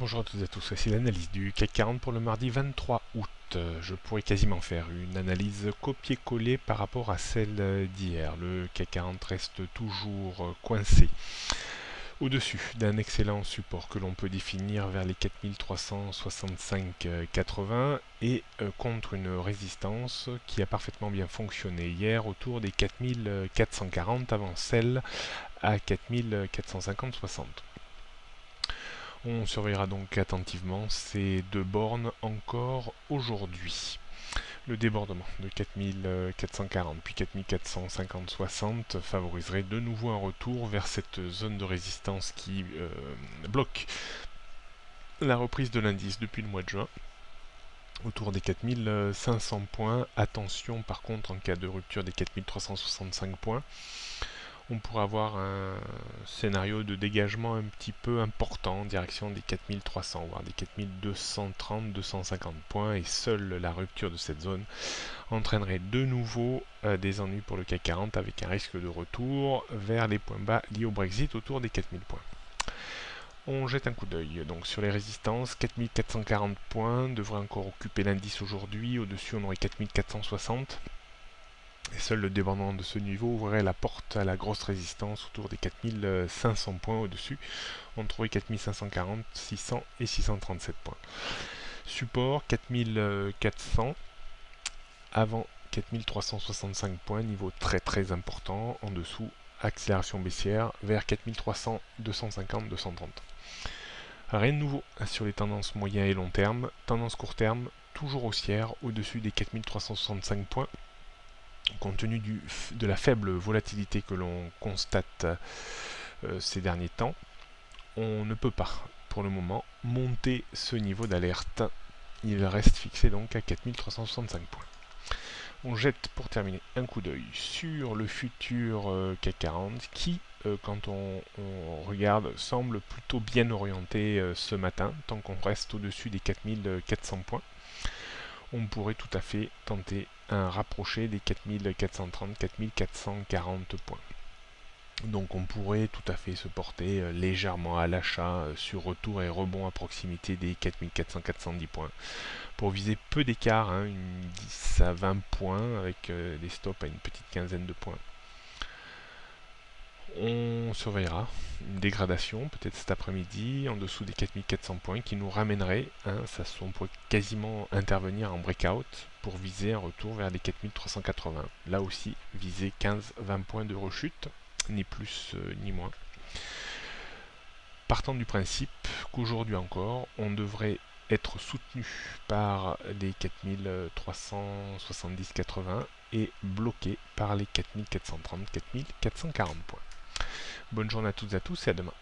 Bonjour à toutes et à tous, voici l'analyse du CAC 40 pour le mardi 23 août. Je pourrais quasiment faire une analyse copier-coller par rapport à celle d'hier. Le CAC 40 reste toujours coincé au-dessus d'un excellent support que l'on peut définir vers les 4365,80 et contre une résistance qui a parfaitement bien fonctionné hier autour des 4440 avant celle à 4450,60. On surveillera donc attentivement ces deux bornes encore aujourd'hui. Le débordement de 4440 puis 4450-60 favoriserait de nouveau un retour vers cette zone de résistance qui bloque la reprise de l'indice depuis le mois de juin autour des 4500 points. Attention par contre en cas de rupture des 4365 points. On pourrait avoir un scénario de dégagement un petit peu important en direction des 4300, voire des 4230-250 points, et seule la rupture de cette zone entraînerait de nouveau des ennuis pour le CAC 40 avec un risque de retour vers les points bas liés au Brexit autour des 4000 points. On jette un coup d'œil donc sur les résistances. 4440 points devrait encore occuper l'indice aujourd'hui. Au-dessus, on aurait 4460. Et seul le débordement de ce niveau ouvrirait la porte à la grosse résistance autour des 4500 points. Au-dessus, on trouverait 4540, 600 et 637 points. Support 4400 avant 4365 points, niveau très important. En dessous, accélération baissière vers 4300, 250, 230. Rien de nouveau sur les tendances moyen et long terme. Tendance court terme, toujours haussière, au-dessus des 4365 points. Compte tenu de la faible volatilité que l'on constate ces derniers temps, on ne peut pas, pour le moment, monter ce niveau d'alerte. Il reste fixé donc à 4365 points. On jette pour terminer un coup d'œil sur le futur CAC 40 qui, quand on regarde, semble plutôt bien orienté ce matin, tant qu'on reste au-dessus des 4400 points. On pourrait tout à fait tenter un rapproché des 4430-4440 points. Donc on pourrait tout à fait se porter légèrement à l'achat sur retour et rebond à proximité des 4400-410 points. Pour viser peu d'écart, hein, 10 à 20 points avec des stops à une petite quinzaine de points. On surveillera une dégradation peut-être cet après-midi en dessous des 4400 points qui nous ramènerait, on pourrait quasiment intervenir en breakout pour viser un retour vers les 4380. Là aussi, viser 15-20 points de rechute, ni plus ni moins. Partant du principe qu'aujourd'hui encore, on devrait être soutenu par les 4370-80 et bloqué par les 4430-4440 points. Bonne journée à toutes et à tous et à demain.